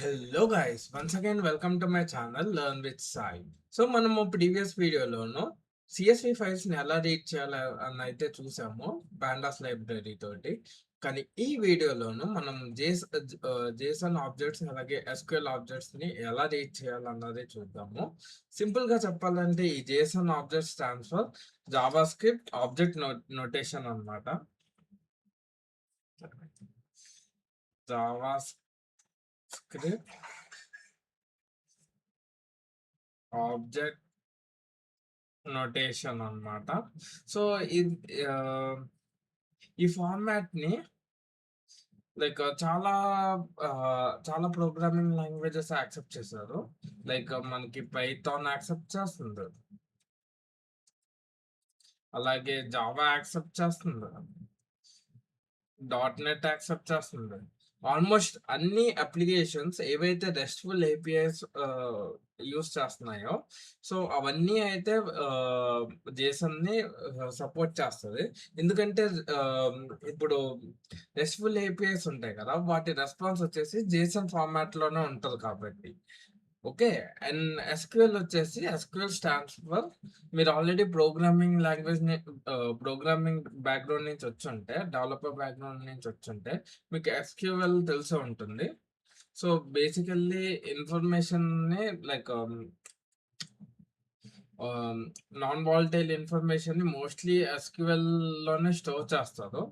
Hello guys, once again welcome to my channel learn with Sai. So మనము previous వీడియోలోను CSV ఫైల్స్ని ఎలా read చేయాలి అని అయితే చూసాము పాండాస్ లైబ్రరీ తోటి. కానీ ఈ వీడియోలోను మనం జేసన్ ఆబ్జెక్ట్స్ అలాగే ఎస్క్యూఎల్ ఆబ్జెక్ట్స్ని ఎలా రీడ్ చేయాలన్నది చూద్దాము. సింపుల్గా చెప్పాలంటే ఈ Jason object stands for Java script object notation అనమాట. జావా స్క్రిప్ట్ ఆబ్జెక్ట్ నోటేషన్ అన్నమాట. సో ఇది ఈ ఫార్మాట్‌ని చాలా చాలా ప్రోగ్రామింగ్ లాంగ్వేజెస్ యాక్సెప్ట్ చేశారు. మనకి పైథాన్ యాక్సెప్ట్ చేస్తుంది. అలాగే జావా యాక్సెప్ట్ చేస్తుంది. నెట్ యాక్సెప్ట్ చేస్తుంది. ఆల్మోస్ట్ అన్ని అప్లికేషన్స్ ఏవైతే రెస్ట్‌ఫుల్ ఏపీఐస్ యూజ్ చేస్తున్నాయో, సో అవన్నీ అయితే జేసన్‌ని సపోర్ట్ చేస్తది. ఎందుకంటే ఇప్పుడు రెస్ట్‌ఫుల్ ఏపీఐస్ ఉంటాయి కదా! వాటి రెస్పాన్స్ వచ్చేసి జేసన్ ఫార్మాట్‌లోనే ఉంటది కాబట్టి. ఓకే. అండ్ ఎస్‌క్యూఎల్ వచ్చేసి ఎస్‌క్యూఎల్ స్టాండ్స్ ఫర్ మీరు ఆల్రెడీ ప్రోగ్రామింగ్ బ్యాక్‌గ్రౌండ్ నుంచి వచ్చుంటే, డెవలపర్ బ్యాక్‌గ్రౌండ్ నుంచి వచ్చుంటే మీకు ఎస్‌క్యూఎల్ తెలిసే ఉంటుంది. సో, బేసికల్లీ ఇన్ఫర్మేషన్‌ని ఆహ్, నాన్ వాలటైల్ ఇన్ఫర్మేషన్‌ని మోస్ట్‌లీ ఎస్‌క్యూఎల్‌లోనే స్టోర్ చేస్తారు.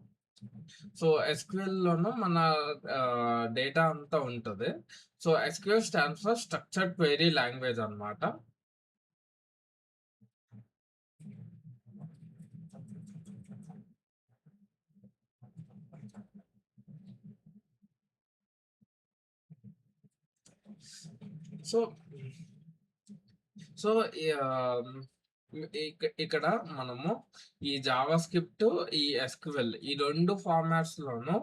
సో, ఎస్‌క్యూఎల్‌లోను మన డేటా అంతా ఉంటది. So, SQL stands for structured query language అన్నమాట. సో సో, ఈ ఇక్కడ మనము ఈ జావా స్క్రిప్ట్, ఈ ఎస్‌క్యూఎల్ ఈ 2 ఫార్మాట్స్‌లోనూ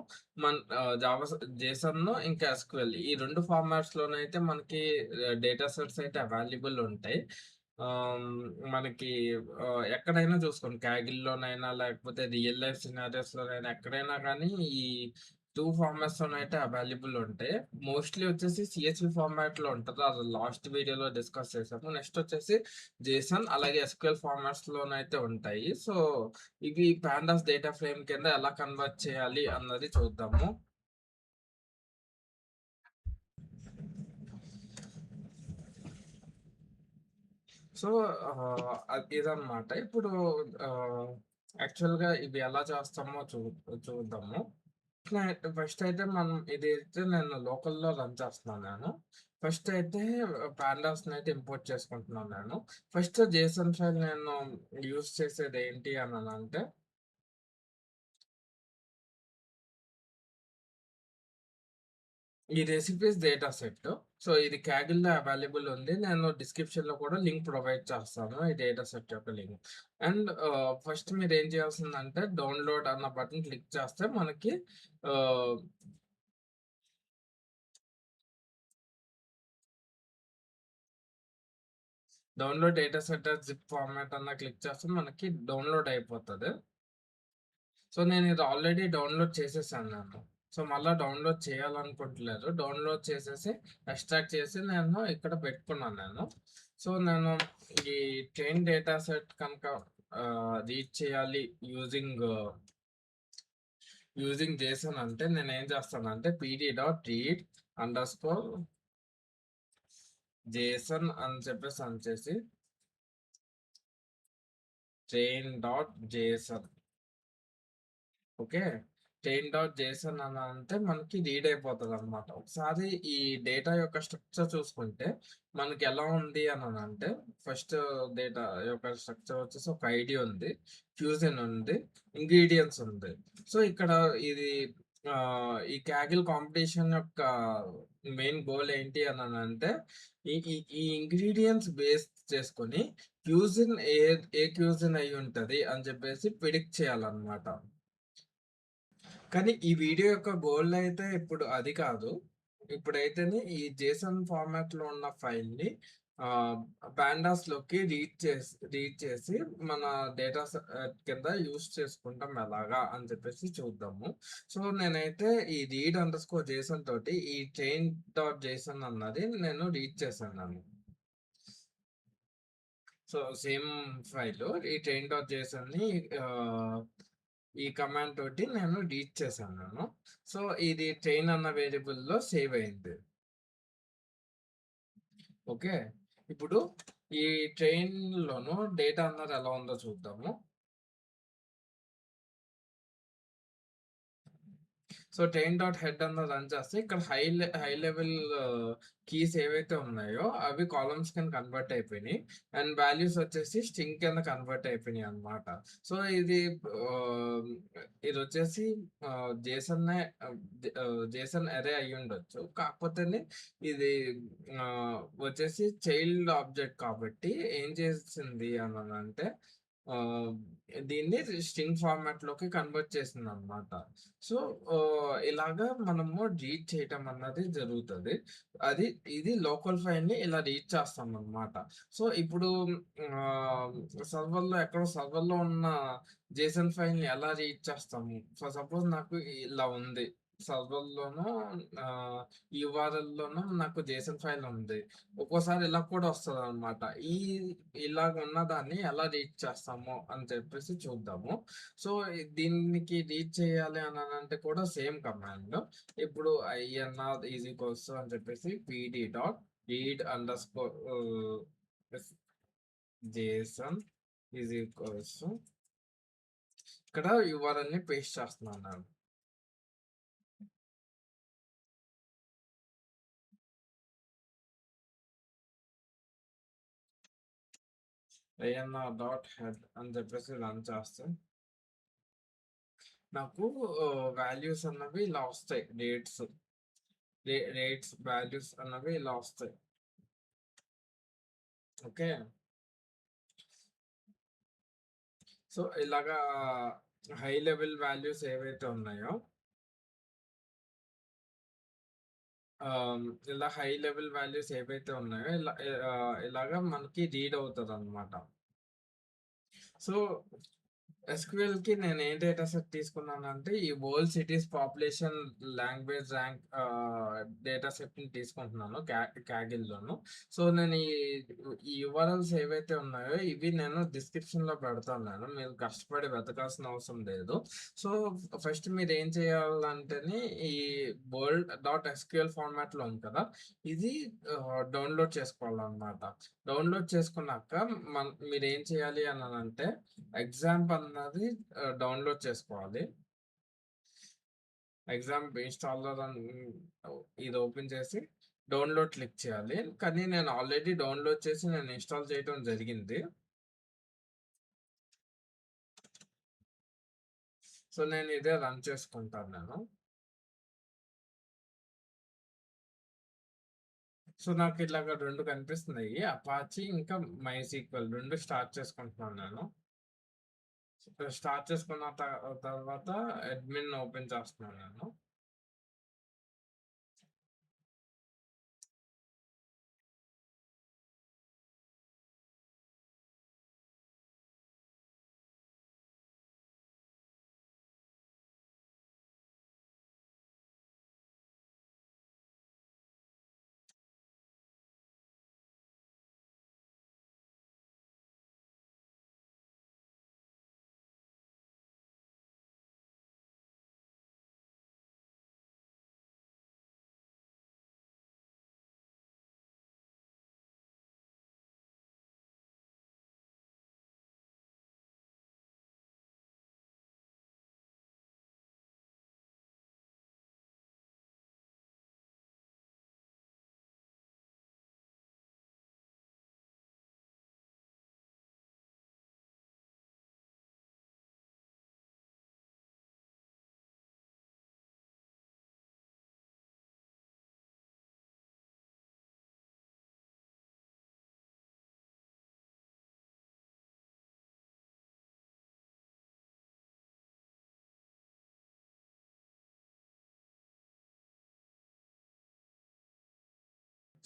జేసన్ ఇంకా ఎస్‌క్యూఎల్ ఈ 2 ఫార్మాట్స్‌లోనైతే మనకి డేటా సెట్స్ అయితే అవైలబుల్ ఉంటాయి. ఆహ్, మనకి ఎక్కడైనా చూసుకోండి కాగిల్‌లోనైనా లేకపోతే రియల్ లైఫ్ సినారియోస్‌లోనైనా ఎక్కడైనా గానీ ఈ 2 ఫార్మాట్స్‌లోనైతే అవైలబుల్ ఉంటాయి. మోస్ట్‌లీ వచ్చేసి సీఎస్‌వి ఫార్మాట్‌లో ఉంటది. అది లాస్ట్ వీడియోలో డిస్కస్ చేసాము. నెక్స్ట్ వచ్చేసి జేసన్ అలాగే ఎస్‌క్యూఎల్ ఫార్మాట్స్‌లోనైతే ఉంటాయి. సో, ఇవి పాండాస్ డేటా ఫ్రేమ్ కింద ఎలా కన్వర్ట్ చేయాలి అన్నది చూద్దాము. సో, ఇదన్నమాట. ఇప్పుడు ఆహ్, యాక్చువల్‌గా ఇవి ఎలా చేస్తామో చూద్దాము. ఫస్ట్ అయితే నేను లోకల్‌లో రన్ చేస్తున్నాను నేను. ఫస్ట్ అయితే పాండాస్‌నైతే ఇంపోర్ట్ చేసుకుంటున్నాను నేను. ఫస్ట్ జేసన్ ఫైల్ నేను యూజ్ చేసేది ఏంటి అనంటే ఈ రెసిపీస్ డేటా సెట్. సో, ఇది కాగిల్‌లో అవైలబుల్ ఉంది. నేను డిస్క్రిప్షన్‌లో కూడా లింక్ ప్రొవైడ్ చేస్తాను. ఈ డేటా సెట్ యొక్క లింక్. అండ్ ఫస్ట్ మీరేం చేయాల్సిందంటే డౌన్‌లోడ్ అన్న బటన్ క్లిక్ చేస్తే మనకి ah download data set as zip format అన్న క్లిక్ చేస్తే మనకి డౌన్‌లోడ్ అయిపోతది. సో, నేను ఇది ఆల్రెడీ డౌన్‌లోడ్ చేసేసాను నేను. సో, మళ్ళా డౌన్‌లోడ్ చేయాలనుకోవట్లేదు. డౌన్‌లోడ్ చేసేసి ఎక్స్ట్రాక్ట్ చేసి నేను ఇక్కడ పెట్టుకున్నాను నేను. సో, నేను ఈ ట్రైన్ డేటా సెట్ కనుక రీడ్ చేయాలి యూజింగ్ జేసన్ అంటే నేనేం చేస్తానంటే pd.read_json అని చెప్పేసి చేసి train.json ఓకే. train.json అని అంటే మనకి రీడ్ అయిపోతదనమాట. ఒకసారి ఈ డేటా యొక్క స్ట్రక్చర్ చూసుకుంటే మనకి ఎలా ఉంది అనంటే ఫస్ట్ డేటా యొక్క స్ట్రక్చర్ వచ్చేసి ఒక ఐడీ ఉంది. ఫ్యూజన్ ఉంది. ఇంగ్రీడియెంట్స్ ఉంది. సో, ఇక్కడ ఇది ఈ కాగిల్ కాంపిటీషన్ యొక్క మెయిన్ గోల్ ఏంటి అనంటే ఈ ఇంగ్రీడియెంట్స్ బేస్ చేసుకొని క్యూజిన్ ఏ క్యూజిన్ అయ్యుంటది అని చెప్పేసి ప్రిడిక్ట్ చేయాలన్నమాట. కానీ ఈ వీడియో యొక్క గోల్ అయితే ఇప్పుడు అది కాదు. ఇప్పుడైతేనే ఈ జేసన్ ఫార్మాట్‌లో ఉన్న ఫైల్‌ని ఆహ్, పాండాస్‌లోకి రీడ్ చేసి మన కింద యూజ్ చేసుకుంటాం ఎలాగా అని చెప్పేసి చూద్దాము. సో, నేనైతే ఈ రీడ్ అండర్ స్కోర్ జేసన్ తోటి ఈ చైన్ డాట్ జేసన్ అన్నది నేను రీడ్ చేశాను. సో, సేమ్ ఫైలు ఈ చైన్ డాట్ జేసన్‌ని ఆహ్, ఈ కమాండ్ తోటి నేను రీడ్ చేశాను. సో, ఇది చైన్ అన్న వేరియబుల్‌లో సేవ్ అయింది. ఓకే. ఇప్పుడు ఈ ట్రైన్‌లోను డేటా అన్నది ఎలా ఉందో చూద్దాము. సో, ట్రైన్ డాట్ హెడ్ అన్నది రన్ చేస్తే ఇక్కడ హై లెవెల్ కీస్ ఏవైతే ఉన్నాయో అవి కాలమ్స్ కింద కన్వర్ట్ అయిపోయినాయి. అండ్ వాల్యూస్ వచ్చేసి స్ట్రింగ్ కింద కన్వర్ట్ అయిపోయినాయి అన్నమాట. సో, ఆహ్, ఇదొచ్చేసి జేసన్‌నే జేసన్ అరే అయ్యుండొచ్చు. కాకపోతేని ఇది వచ్చేసి చైల్డ్ ఆబ్జెక్ట్ కాబట్టి ఏం చేసింది అననంటే ఆహ్, దీన్ని స్ట్రింగ్ ఫార్మాట్‌లోకి కన్వర్ట్ చేసిందనమాట. సో, ఇలాగా మనము రీడ్ చేయటం అన్నది జరుగుతది. అది ఇది లోకల్ ఫైల్‌ని ఇలా రీడ్ చేస్తామనమాట. సో, ఇప్పుడు ఆహ్, సర్వర్‌లో ఉన్న జేసన్ ఫైల్‌ని ఎలా రీడ్ చేస్తాము? సపోజ్ నాకు ఇలా ఉంది. సర్వర్‌లోనో ఆహ్, యూఆర్ఎల్‌లోనో నాకు జేసన్ ఫైల్ ఉంది. ఒక్కోసారి ఇలా కూడా వస్తదనమాట. ఇలాగ ఉన్నదాన్ని ఎలా రీడ్ చేస్తాము అని చెప్పేసి చూద్దాము. సో, దీనికి రీడ్ చేయాలి అనంటే కూడా సేమ్ కమాండ్. ఇప్పుడు ఐఎన్ఆర్ ఈజ్ ఈక్వల్స్ అని చెప్పేసి PD dot read under score Jason is equals ఇక్కడ యూఆర్ఎల్‌ని పేస్ట్ చేస్తున్నాను నేను. ఐఎన్ఆర్ డాట్ హెడ్ అని చెప్పేసి రన్ చేస్తే నాకు వాల్యూస్ అన్నవి ఇలా వస్తాయి. రేట్స్ వాల్యూస్ అన్నవి ఇలా వస్తాయి. ఓకే. సో, ఇలాగా హై లెవెల్ వాల్యూస్ ఏవైతే ఉన్నాయో ఇలా హై లెవెల్ వాల్యూస్ ఏవైతే ఉన్నాయో ఇలాగా మనకి రీడ్ అవుతదనమాట. సో, ఎస్‌క్యూఎల్‌కి నేను ఏ డేటా సెట్ తీసుకున్నానంటే, ఈ world cities population language rank data సెట్‌ని తీసుకుంటున్నాను కాగిల్‌లోను. సో, నేను ఈ యూఆర్ఎల్స్ ఏవైతే ఉన్నాయో, ఇవి నేను డిస్క్రిప్షన్‌లో పెడతాను నేను. మీరు కష్టపడి వెతకాల్సిన అవసరం లేదు. సో, ఫస్ట్ మీరేం చేయాలంటేని ఈ వరల్డ్ డాట్ ఎస్‌క్యూఎల్ ఫార్మాట్‌లో ఉంది కదా! ఇది డౌన్‌లోడ్ చేసుకోవాలనమాట. డౌన్‌లోడ్ చేసుకున్నాక మీరేం చేయాలి అననంటే ఎగ్జాంప్ అన్నది డౌన్‌లోడ్ చేసుకోవాలి. ఎగ్జాంప్ ఇన్‌స్టాలర్ ఇది ఓపెన్ చేసి డౌన్‌లోడ్ క్లిక్ చేయాలి. కానీ నేను ఆల్రెడీ డౌన్‌లోడ్ చేసి నేను ఇన్‌స్టాల్ చేయడం జరిగింది. సో, నేను ఇదే రన్ చేసుకుంటాను నేను. సో, నాకు ఇలాగ 2 కనిపిస్తున్నాయి. అపాచీ ఇంకా మైసీక్వెల్ 2 స్టార్ట్ చేసుకుంటున్నాను నేను. స్టార్ట్ చేసుకున్న తర్వాత అడ్మిన్ ఓపెన్ చేస్తున్నాను నేను.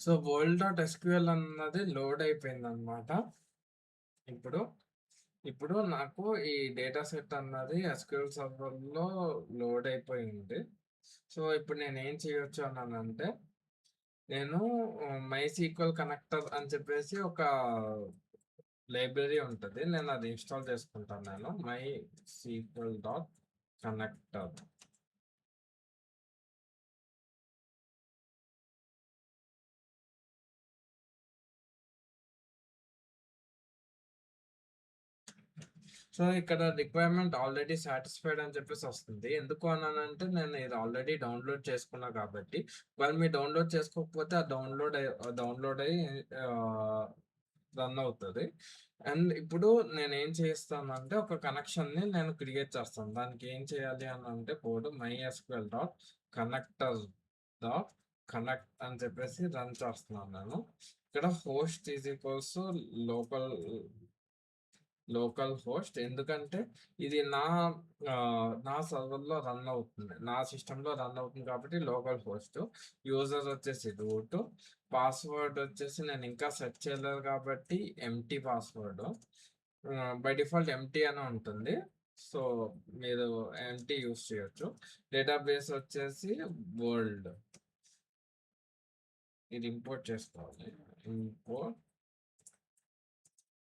సో world.sql అన్నది లోడ్ అయిపోయిందనమాట. ఇప్పుడు, ఇప్పుడు నాకు ఈ డేటా సెట్ అన్నది ఎస్‌క్యూఎల్ సర్వర్‌లో లోడ్ అయిపోయింది. సో ఇప్పుడు నేనేం చేయొచ్చు అన్నానంటే, నేను మైసీక్వెల్ కనెక్టర్ అని చెప్పేసి ఒక లైబ్రరీ ఉంటది. నేను అది ఇన్‌స్టాల్ చేసుకుంటాను నేను. MySQL dot connector. సో ఇక్కడ రిక్వైర్మెంట్ ఆల్రెడీ సాటిస్ఫైడ్ అని చెప్పేసి వస్తుంది. ఎందుకు అన్నానంటే నేను ఇది ఆల్రెడీ డౌన్లోడ్ చేసుకున్నా కాబట్టి. ఒకవేళ మీరు డౌన్లోడ్ చేసుకోకపోతే ఆ డౌన్లోడ్ అయ్యి రన్ అవుతది. అండ్ ఇప్పుడు నేనేం చేస్తానంటే ఒక కనెక్షన్‌ని నేను క్రియేట్ చేస్తాను. దానికి ఏం చేయాలి అనంటే code mysql dot connector dot connect అని చెప్పేసి రన్ చేస్తున్నాను నేను. ఇక్కడ host is equals local local host. ఎందుకంటే ఇది నా సర్వర్‌లో రన్ అవుతుంది. నా సిస్టమ్‌లో రన్ అవుతుంది కాబట్టి లోకల్ హోస్ట్. యూజర్ వచ్చేసి రూట్. పాస్వర్డ్ వచ్చేసి నేను ఇంకా సెట్ చేయలేదు కాబట్టి empty password. By default empty అనే ఉంటుంది. సో మీరు ఎంప్టీ యూజ్ చేయొచ్చు. డేటాబేస్ వచ్చేసి వరల్డ్. ఇది ఇంపోర్ట్ చేసుకోవాలి. Import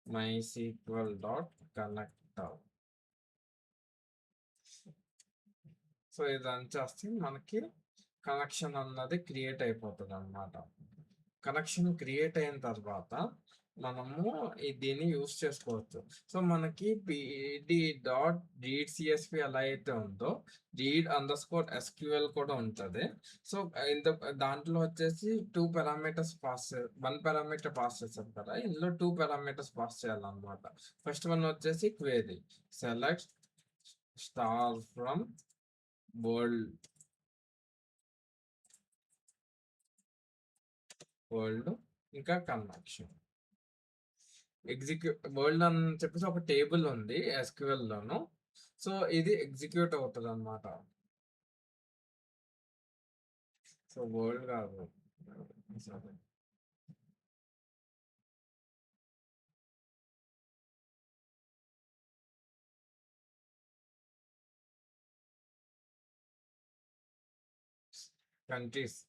mysql dot connector. So ఇది రన్ చేస్తే మనకి కనెక్షన్ అన్నది క్రియేట్ అయిపోతుంది అనమాట. కనెక్షన్ క్రియేట్ అయిన తర్వాత మనము దీన్ని యూస్ చేసుకోవచ్చు. సో మనకి పిడి డాట్ రీడ్ సిఎస్పి ఎలా అయితే ఉందో రీడ్ అండర్స్కోర్ ఎస్క్యూఎల్ కూడా ఉంటుంది. సో ఇంత దాంట్లో వచ్చేసి 2 పారామీటర్స్ వన్ పారామీటర్ పాస్ చేస్తాం కదా, ఇందులో 2 పారామీటర్స్ పాస్ చేయాలన్నమాట. ఫస్ట్ వన్ వచ్చేసి query select star from world ఇంకా కనెక్షన్. వరల్డ్ అని చెప్పేసి ఒక టేబుల్ ఉంది ఎస్క్యూఎల్ లోను. సో ఇది ఎగ్జిక్యూట్ అవుతుంది అనమాట. సో వరల్డ్ కాదు, కంట్రీస్.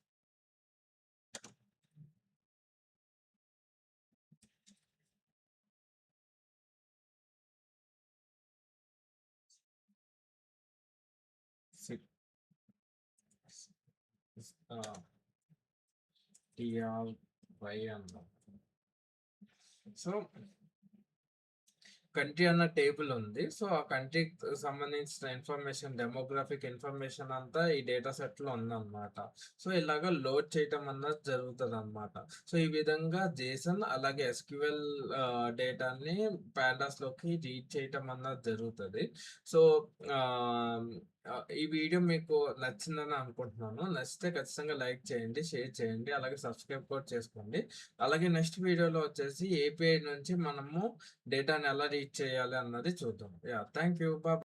టిఆర్ అన్నారు. సో కంట్రీ అన్న టేబుల్ ఉంది. సో ఆ కంట్రీకి సంబంధించిన ఇన్ఫర్మేషన్, డెమోగ్రాఫిక్ ఇన్ఫర్మేషన్ అంతా ఈ డేటా సెట్ లో ఉందన్నమాట. సో ఇలాగా లోడ్ చేయటం అన్నది జరుగుతుంది అనమాట. సో ఈ విధంగా జేసన్ అలాగే ఎస్క్యూఎల్ డేటాని పాండాస్ లోకి రీడ్ చేయటం అన్నది జరుగుతుంది. సో ఈ వీడియో మీకు నచ్చిందని అనుకుంటున్నాను. నచ్చితే ఖచ్చితంగా లైక్ చేయండి, షేర్ చేయండి, అలాగే సబ్స్క్రైబ్ కూడా చేసుకోండి. అలాగే నెక్స్ట్ వీడియోలో వచ్చేసి ఏపీఐ నుంచి మనము డేటాని ఎలా రీడ్ చేయాలి అన్నది చూద్దాం. Thank you. బాయ్.